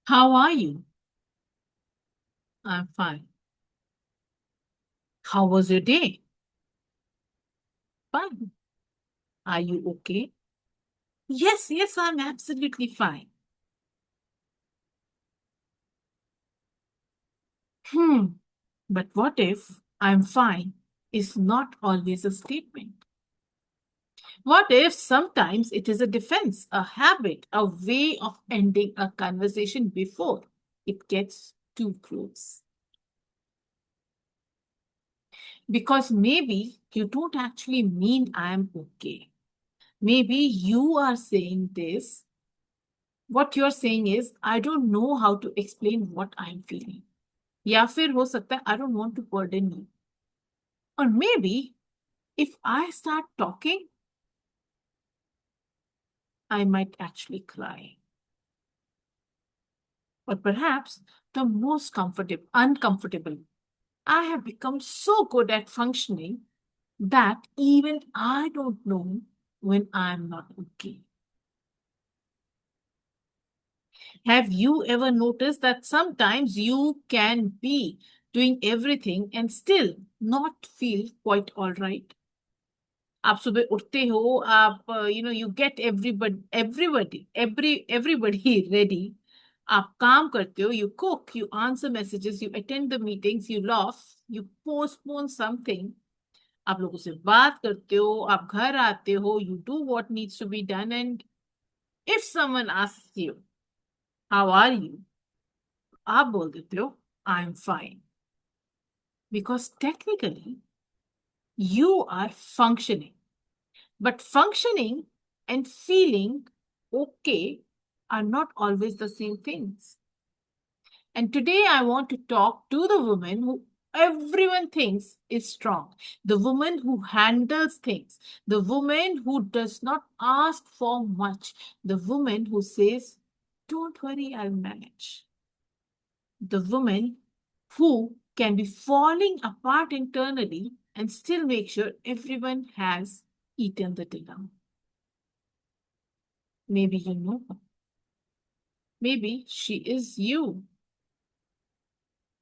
How are you? I'm fine. How was your day? Fine. Are you okay? Yes, yes, I'm absolutely fine. Hmm. But what if I'm fine is not always a statement? What if sometimes it is a defense, a habit, a way of ending a conversation before it gets too close? Because maybe you don't actually mean I'm okay. Maybe you are saying this. What you're saying is, I don't know how to explain what I'm feeling. या फिर हो सकता है, I don't want to burden you. Or maybe if I start talking, I might actually cry. Or perhaps the most uncomfortable. I have become so good at functioning that even I don't know when I'm not okay. Have you ever noticed that sometimes you can be doing everything and still not feel quite all right? आप सुबह उठते हो, आप you get everybody ready. आप काम करते हो, you cook, you answer messages, you attend the meetings, you laugh, you postpone something. आप लोगों से बात करते हो, आप घर आते हो, you do what needs to be done, and if someone asks you, how are you? आप बोल देते हो, I'm fine. Because technically, you are functioning. But functioning and feeling okay are not always the same things. And today I want to talk to the woman who everyone thinks is strong, the woman who handles things, the woman who does not ask for much, the woman who says, don't worry, I'll manage. The woman who can be falling apart internally and still make sure everyone has eaten the dinner. Maybe you know her. Maybe she is you.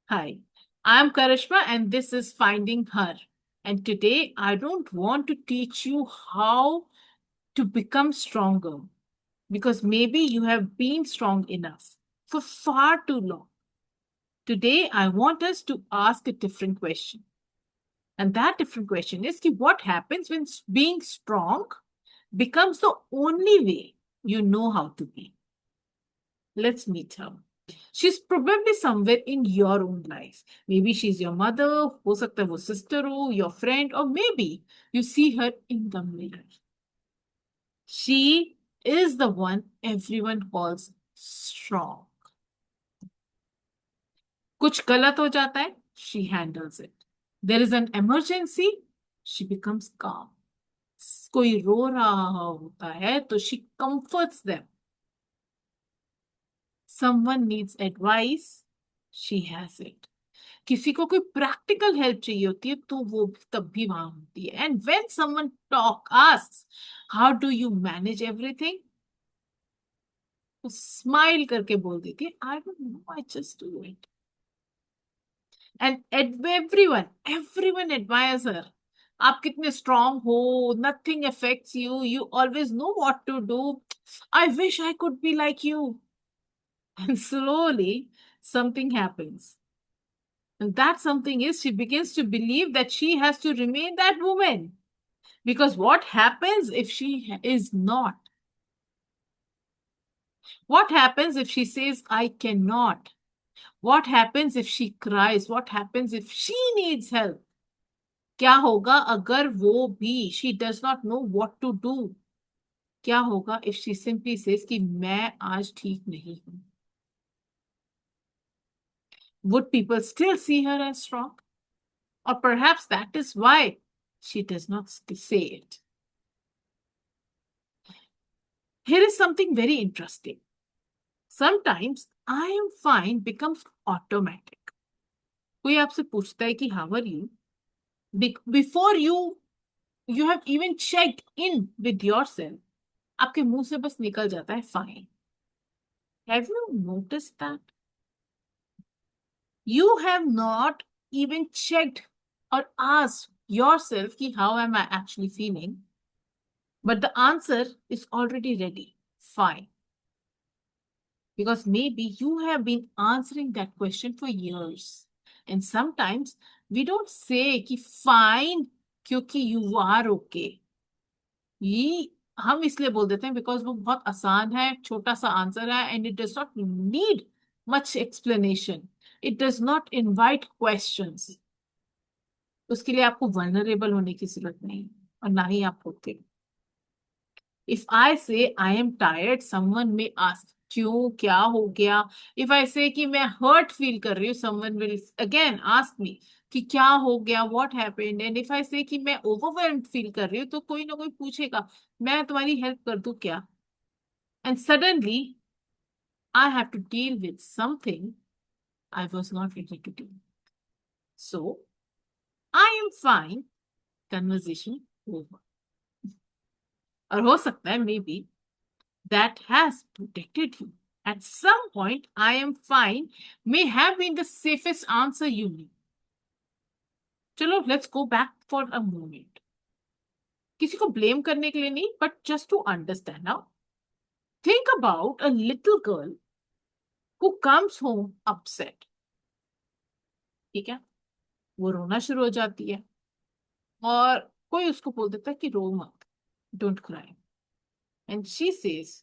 Hi, I'm Karishma and this is Finding Her. And today I don't want to teach you how to become stronger because maybe you have been strong enough for far too long. Today I want us to ask a different question. And that different question is what happens when being strong becomes the only way you know how to be? Let's meet her. She's probably somewhere in your own life. Maybe she's your mother, हो सकता है वो sister हो, your friend, or maybe you see her in the mirror. She is the one everyone calls strong. कुछ गलत हो जाता है, she handles it. There is an emergency, she becomes calm. कोई रो रहा होता है तो she comforts them. Someone needs advice, she has it. किसी को कोई प्रैक्टिकल हेल्प चाहिए होती है तो वो तब भी वहां होती है. And when someone talk asks how do you manage everything, वो स्माइल करके बोल देती है, I don't know, I just do it. And everyone everyone admires her. आप कितने स्ट्रांग हो, nothing affects you, you always know what to do, I wish I could be like you. And slowly something happens. And that something is she begins to believe that she has to remain that woman. Because what happens if she is not? What happens if she says, I cannot? What happens if she cries? What happens if she needs help? क्या होगा अगर वो भी she does not know what to do? क्या होगा if she simply says कि मैं आज ठीक नहीं हूं? Would people still see her as strong? Or perhaps that is why she does not say it. Here is something very interesting. Sometimes I am fine becomes automatic. कोई आपसे पूछता है कि how are you? Before you have even checked in with yourself, आपके मुंह से बस निकल जाता है fine. Have you noticed that? You have not even checked or asked yourself ki how am I actually feeling, but the answer is already ready. Fine. Because maybe you have been answering that question for years. And sometimes we don't say कि fine क्योंकि you are okay. ये हम इसलिए बोल देते हैं because वो बहुत आसान है, छोटा सा आंसर है, and it does not need much explanation. It does not invite questions. उसके लिए आपको वल्नरेबल होने की जरूरत नहीं, और ना ही आप होते. If I say I am tired, someone may ask क्यों, क्या हो गया. If I say कि मैं hurt feel कर रही हूँ, someone will again ask me कि क्या हो गया, what happened. And if I say कि मैं overwhelmed feel कर रही हूँ, तो कोई ना कोई पूछेगा मैं तुम्हारी help कर दूँ क्या. And suddenly I have to deal with something I was not ready to deal. So I am fine. Conversation over. और हो सकता है maybe that has protected you. At some point, I am fine may have been the safest answer you need. चलो, let's go back for a moment. किसी को blame करने के लिए नहीं, but just to understand now. Think about a little girl who comes home upset. ठीक है, वो रोना शुरू हो जाती है, और कोई उसको बोल देता है कि रो मत, don't cry. And she says,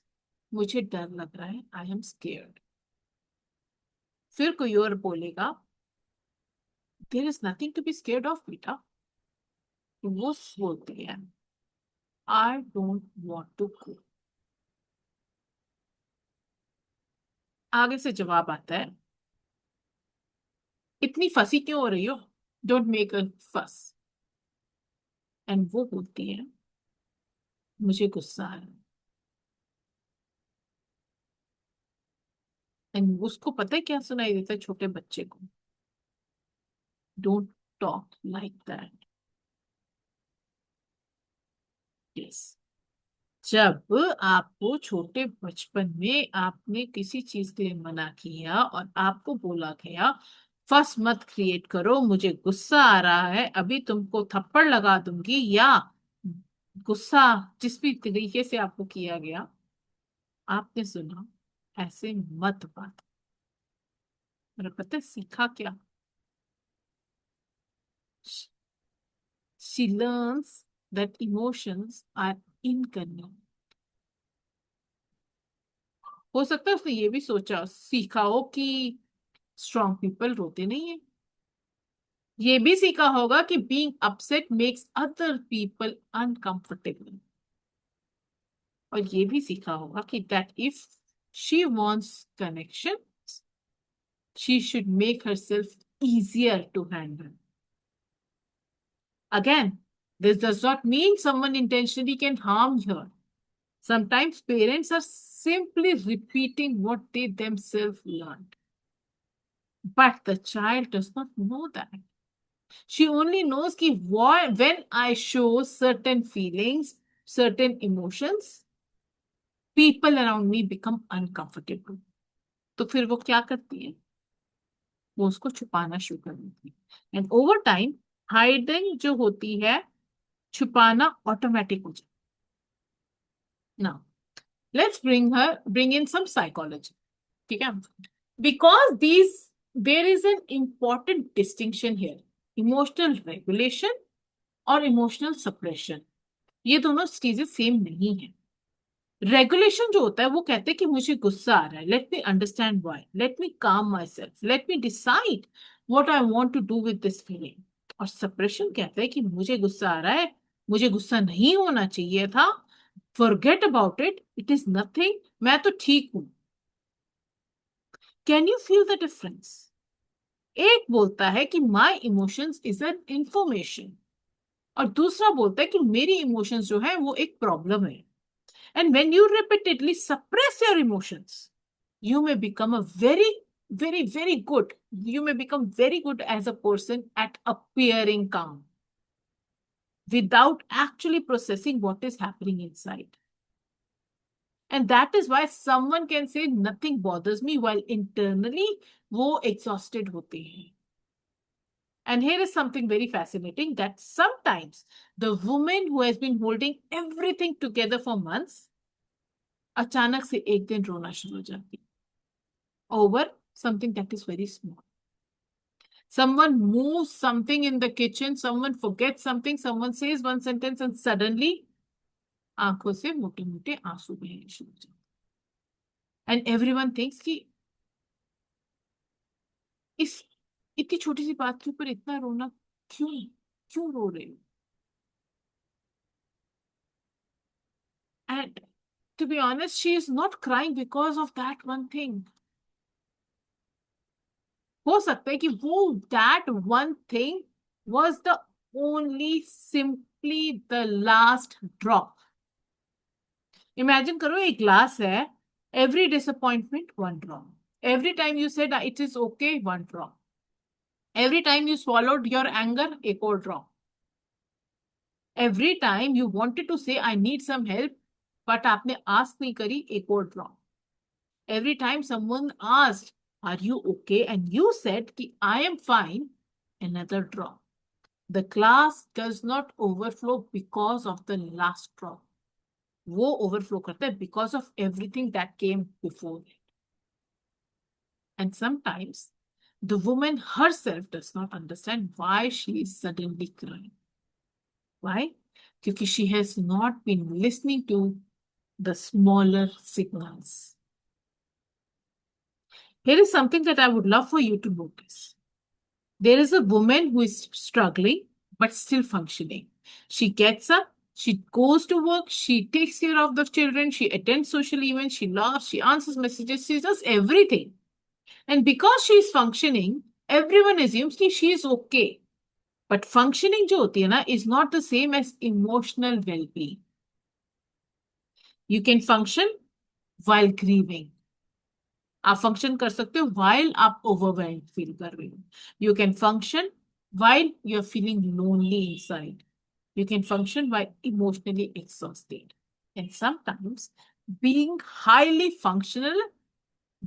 मुझे डर लग रहा है, I am scared. फिर कोई और बोलेगा, there is nothing to be scared of, बेटा. वो बोलती है, I don't want to go. आगे से जवाब आता है, इतनी फंसी क्यों हो रही हो, डोंट मेक अ फस. एंड वो बोलती है, मुझे गुस्सा है. एंड उसको पता है क्या सुनाई देता है छोटे बच्चे को, don't talk like that. Yes. जब आपको छोटे बचपन में आपने किसी चीज के लिए मना किया और आपको बोला गया फस मत क्रिएट करो, मुझे गुस्सा आ रहा है, अभी तुमको थप्पड़ लगा दूंगी, या गुस्सा जिस भी तरीके से आपको किया गया, आपने सुना ऐसे मत बात. और पता है सीखा क्या? She learns that emotions are inconvenient. हो सकता है उसने ये भी सोचा सीखा हो कि स्ट्रॉन्ग पीपल रोते नहीं है. ये भी सीखा होगा कि being upset makes other people uncomfortable. और ये भी सीखा होगा कि that if she wants connection, she should make herself easier to handle. Again, this does not mean someone intentionally can harm her. Sometimes parents are simply repeating what they themselves learned. But the child does not know that. She only knows कि when I show certain feelings, certain emotions, people around me become uncomfortable. तो फिर वो क्या करती है? वो उसको छुपाना शुरू कर देती है. एंड ओवर टाइम हाइडिंग जो होती है, छुपाना ऑटोमेटिक हो जाता है. Now let's bring in some psychology. ठीक है, because there is an important distinction here. Emotional regulation और इमोशनल सप्रेशन, ये दोनों चीजें सेम नहीं है. रेगुलेशन जो होता है वो कहते हैं कि मुझे गुस्सा आ रहा है, let me understand why, let me calm myself, let me decide what I want to do with this feeling. और सप्रेशन कहता है कि मुझे गुस्सा आ रहा है, मुझे गुस्सा नहीं होना चाहिए था, forget about it, it is nothing, मैं तो ठीक हूं. Can you feel the difference? एक बोलता है कि my emotions is an information, और दूसरा बोलता है कि मेरी इमोशंस जो है वो एक प्रॉब्लम है. And when you repeatedly suppress your emotions, you may become very good. You may become very good as a person at appearing calm without actually processing what is happening inside. And that is why someone can say nothing bothers me while internally वो exhausted होते हैं. And here is something very fascinating, that sometimes the woman who has been holding everything together for months अचानक से एक दिन रोना शुरू हो जाती over something that is very small. Someone moves something in the kitchen, someone forgets something, someone says one sentence and suddenly आंखों से मोटे मोटे आंसू बहने शुरू हो जाते. And everyone thinks कि इस इतनी छोटी सी बात के ऊपर इतना रोना क्यों क्यों रो रहे हो. And to be honest, she is not crying because of that one thing. हो सकता है कि वो that one thing was the only simply the last drop. Imagine करो एक glass है, every disappointment one drop. Every time you said it is okay, one drop. Every time you swallowed your anger, एक और drop. Every time you wanted to say I need some help, but आपने ask नहीं करी, एक और drop. Every time someone asked, are you okay? And you said कि I am fine, another drop. The glass does not overflow because of the last drop. वो overflow करता है because of everything that came before it. And sometimes the woman herself does not understand why she is suddenly crying. Why? Because she has not been listening to the smaller signals. Here is something that I would love for you to notice. There is a woman who is struggling but still functioning. She gets up, she goes to work, she takes care of the children, she attends social events, she laughs, she answers messages, she does everything. And because she is functioning, everyone assumes that she is okay. But functioning जो होती है ना is not the same as emotional well-being. You can function while grieving. आप function कर सकते हो while आप overwhelmed feel कर रहे हो. You can function while you're feeling lonely inside. You can function while emotionally exhausted. And sometimes being highly functional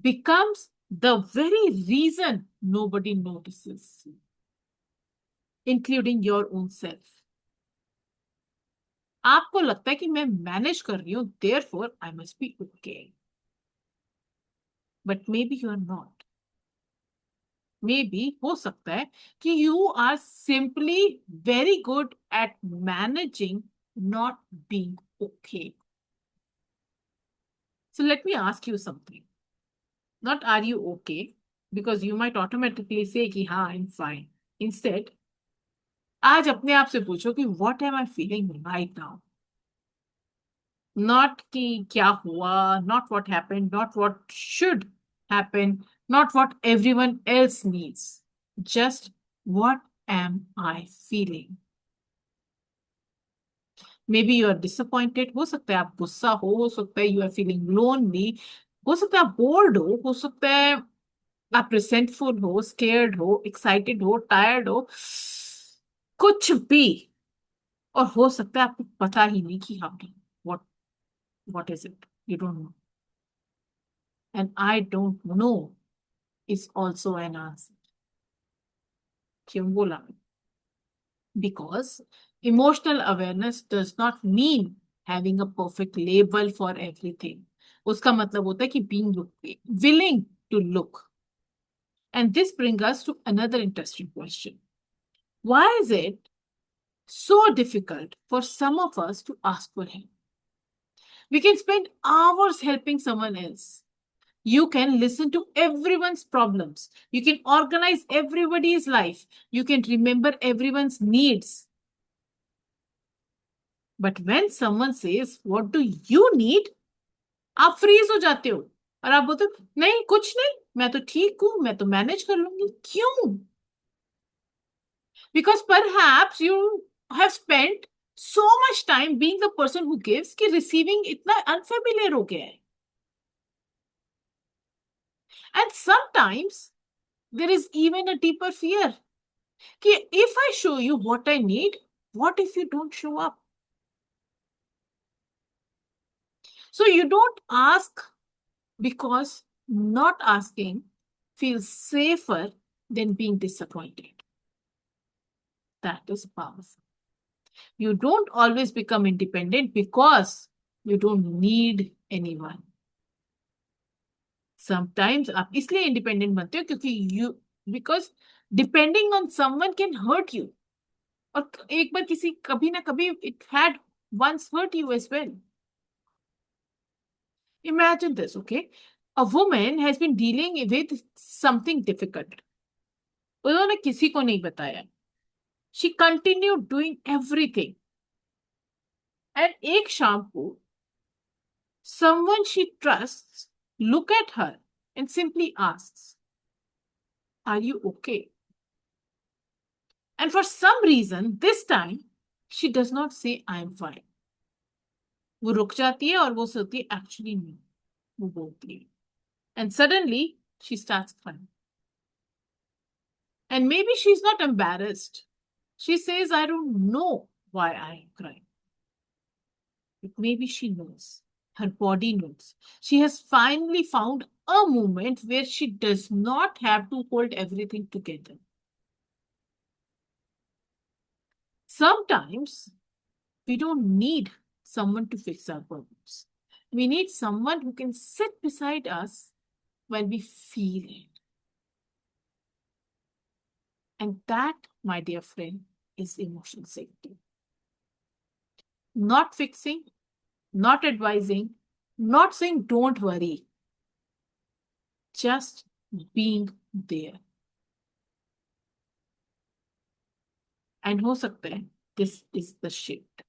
becomes the very reason nobody notices, including your own self. आपको लगता है कि मैं manage कर रही हूं, therefore I must be okay. But maybe you are not. Maybe हो सकता है कि you are simply very good at managing not being okay. So let me ask you something. Not are you okay, because you might automatically say कि हाँ I'm fine. Instead, आज अपने आप से पूछो कि what am I feeling right now? Not कि क्या हुआ, not what happened, not what should happen, not what everyone else needs. Just what am I feeling? Maybe you are disappointed. हो सकता है आप गुस्सा हो सकता है you are feeling lonely, हो सकता है आप bored हो सकता है आप resentful हो, scared हो, excited हो, tired हो, कुछ भी. और हो सकता है आपको पता ही नहीं कि what what is it? You don't know. And I don't know is also an answer. क्यों बोला? Because emotional awareness does not mean having a perfect label for everything. उसका मतलब होता है कि being willing to look. And this brings us to another interesting question. Why is it so difficult for some of us to ask for help? We can spend hours helping someone else. You can listen to everyone's problems. You can organize everybody's life. You can remember everyone's needs. But when someone says, what do you need? आप freeze हो जाते हो और आप बोलते हो नहीं कुछ नहीं, मैं तो ठीक हूं, मैं तो मैनेज कर लूंगी. क्यों? Because perhaps you have spent so much time being the person who gives कि receiving इतना unfamiliar हो गया है. And sometimes there is even a deeper fear. कि if I show you what I need, what if you don't show up? So you don't ask because not asking feels safer than being disappointed. That is powerful. You don't always become independent because you don't need anyone. Sometimes आप इसलिए independent बनते हो क्योंकि you because depending on someone can hurt you और एक बार किसी कभी ना कभी it had once hurt you as well. Imagine this, okay? A woman has been dealing with something difficult. उन्होंने किसी को नहीं बताया. She continued doing everything. And एक शाम को someone she trusts look at her and simply asks, "Are you okay?" And for some reason, this time, she does not say, "I am fine." वो रुक जाती है और वो सोचती है, "Actually, नहीं." वो बोलती है. And suddenly, she starts crying. And maybe she's not embarrassed. She says, "I don't know why I am crying." But maybe she knows. Her body knows. She has finally found a moment where she does not have to hold everything together. Sometimes we don't need someone to fix our problems. We need someone who can sit beside us when we feel it. And that, my dear friend, is emotional safety. Not fixing, not advising, not saying don't worry, just being there. And हो सकता है, this is the shift.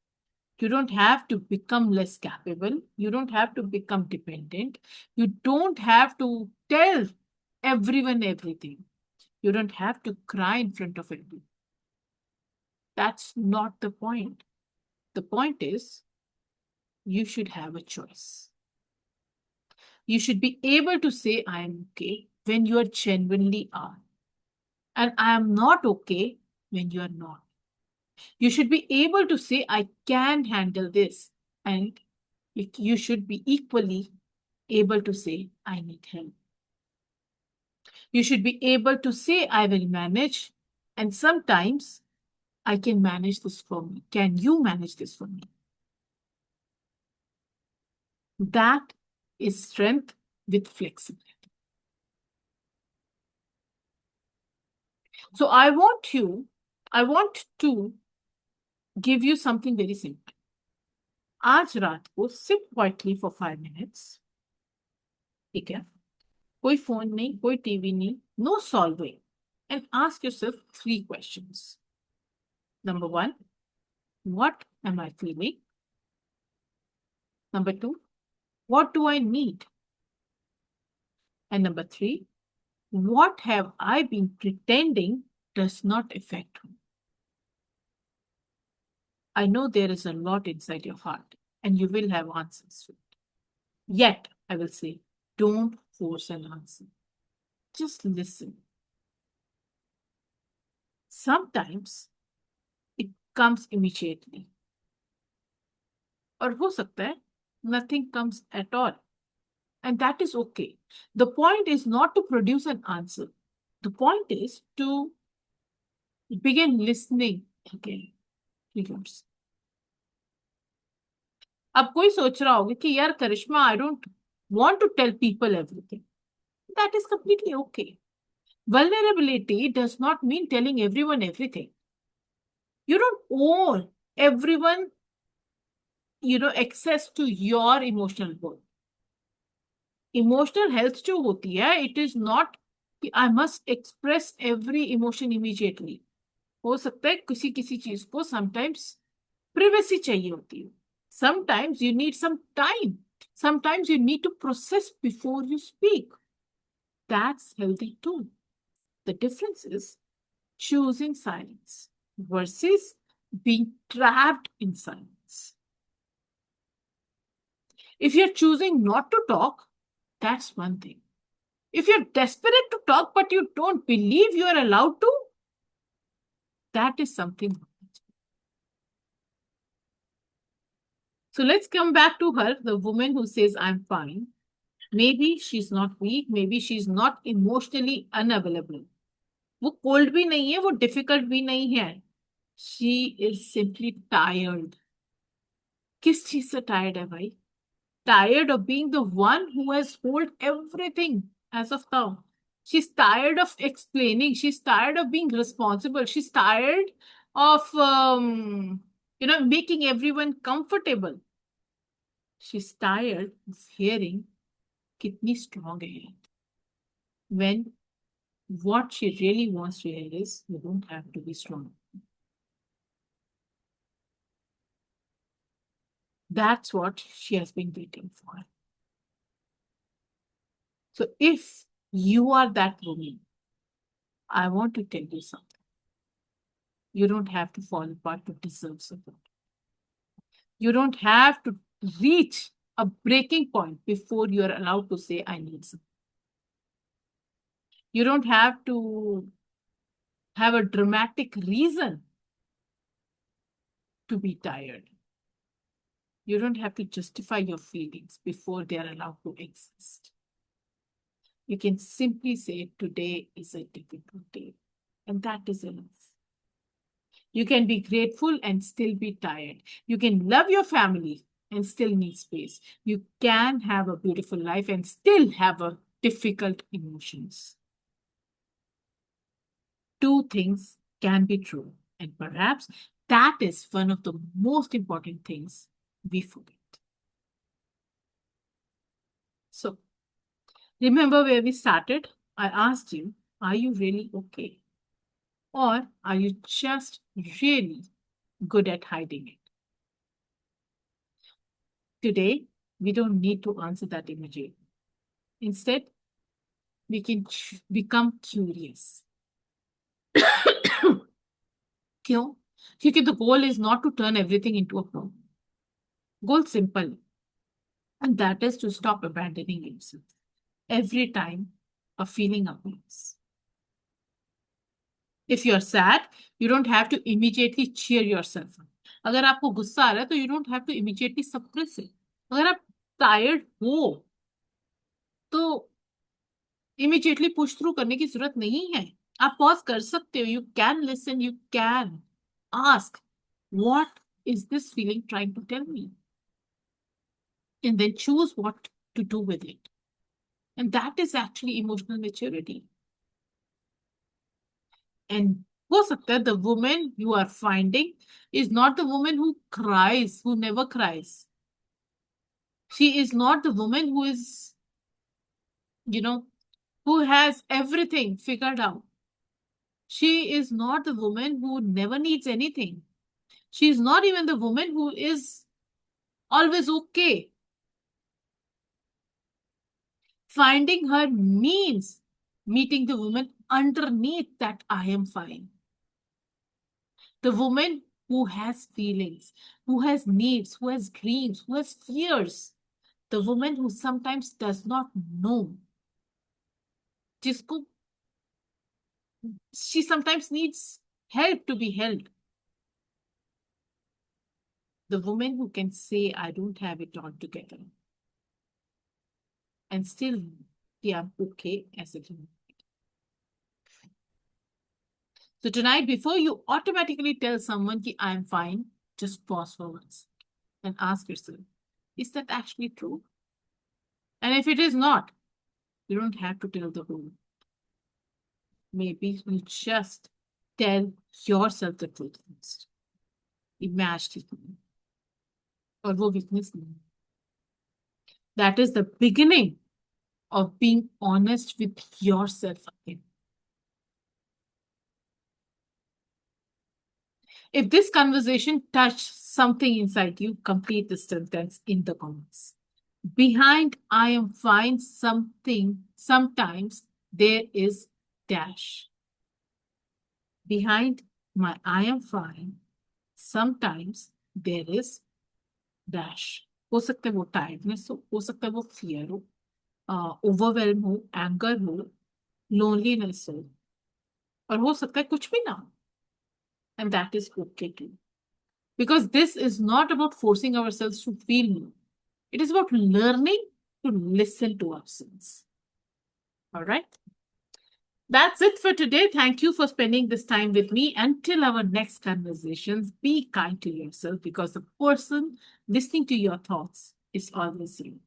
You don't have to become less capable. You don't have to become dependent. You don't have to tell everyone everything. You don't have to cry in front of everyone. That's not the point. The point is, you should have a choice. You should be able to say, "I am okay," when you are genuinely are. And "I am not okay," when you are not. You should be able to say, "I can handle this." And you should be equally able to say, "I need help." You should be able to say, "I will manage." And sometimes, "I can manage this for me. Can you manage this for me?" That is strength with flexibility. So I want to give you something very simple. आज रात को sit quietly for 5 minutes. ठीक है? कोई phone नहीं, कोई TV नहीं, no solving. And ask yourself 3 questions. Number 1, what am I feeling? Number 2, what do I need? And number 3, what have I been pretending does not affect me? I know there is a lot inside your heart and you will have answers to it. Yet, I will say, don't force an answer. Just listen. Sometimes it comes immediately. और हो सकता है nothing comes at all. And that is okay. The point is not to produce an answer. The point is to begin listening again to yours. अब कोई सोच रहा होगा कि यार करिश्मा, I don't want to tell people everything. That is completely okay. Vulnerability does not mean telling everyone everything. You don't owe everyone, access to your emotional world. Emotional health जो होती है, it is not कि I must express every emotion immediately. हो सकता है किसी किसी चीज को sometimes privacy चाहिए होती है. Sometimes you need some time. Sometimes you need to process before you speak. That's healthy too. The difference is choosing silence versus being trapped in silence. If you're choosing not to talk, that's one thing. If you're desperate to talk but you don't believe you are allowed to, that is something. So let's come back to her, the woman who says, I'm fine. Maybe she's not weak, maybe she's not emotionally unavailable. वो cold भी नहीं है, वो difficult भी नहीं है. She is simply tired. किस चीज से टायर्ड है भाई? Tired of being the one who has hold everything as of now. She's tired of explaining. She's tired of being responsible. She's tired of making everyone comfortable. She's tired of hearing kitni strong hai ye. When what she really wants to hear is, you don't have to be strong. That's what she has been waiting for. So if you are that woman, I want to tell you something. You don't have to fall apart to deserve support. You don't have to reach a breaking point before you're allowed to say, I need support. You don't have to have a dramatic reason to be tired. You don't have to justify your feelings before they are allowed to exist. You can simply say, today is a difficult day, and that is enough. You can be grateful and still be tired. You can love your family and still need space. You can have a beautiful life and still have a difficult emotions. Two things can be true, and perhaps that is one of the most important things we forget. So, remember where we started? I asked you, are you really okay? Or are you just really good at hiding it? Today, we don't need to answer that immediately. Instead, we can become curious. क्यों? क्योंकि the goal is not to turn everything into a problem. Goal simple, and that is to stop abandoning yourself every time a feeling appears. If you're sad, you don't have to immediately cheer yourself up. अगर आपको गुस्सा आ रहा है तो you don't have to immediately suppress it. अगर आप tired हो तो immediately push through करने की जरूरत नहीं है. आप pause कर सकते हो. You can listen, you can ask, what is this feeling trying to tell me? And then choose what to do with it. And that is actually emotional maturity. And हो सकता है the woman you are finding is not the woman who cries, who never cries. She is not the woman who is, who has everything figured out. She is not the woman who never needs anything. She is not even the woman who is always okay. Finding her means meeting the woman underneath that I am fine. The woman who has feelings, who has needs, who has dreams, who has fears. The woman who sometimes does not know. जिसको she sometimes needs help to be held. The woman who can say, I don't have it all together, and still be okay as a human. So tonight, before you automatically tell someone that I'm fine, just pause for once and ask yourself, is that actually true? And if it is not, you don't have to tell the whole. Maybe you just tell yourself the truth first. Imagine it. Or वो weakness नहीं. That is the beginning of being honest with yourself again. If this conversation touched something inside you, complete the sentence in the comments. Behind I am fine sometimes there is dash. Behind my I am fine, sometimes there is dash. हो सकता है वो tiredness हो सकता है वो fear हो, overwhelm हो, एंगर हो, लोनलीनेस हो, और हो सकता है कुछ भी ना हो. And that is okay too. Because this is not about forcing ourselves to feel more. It is about learning to listen to ourselves. All right. That's it for today. Thank you for spending this time with me. Until our next conversations, be kind to yourself because the person listening to your thoughts is always you.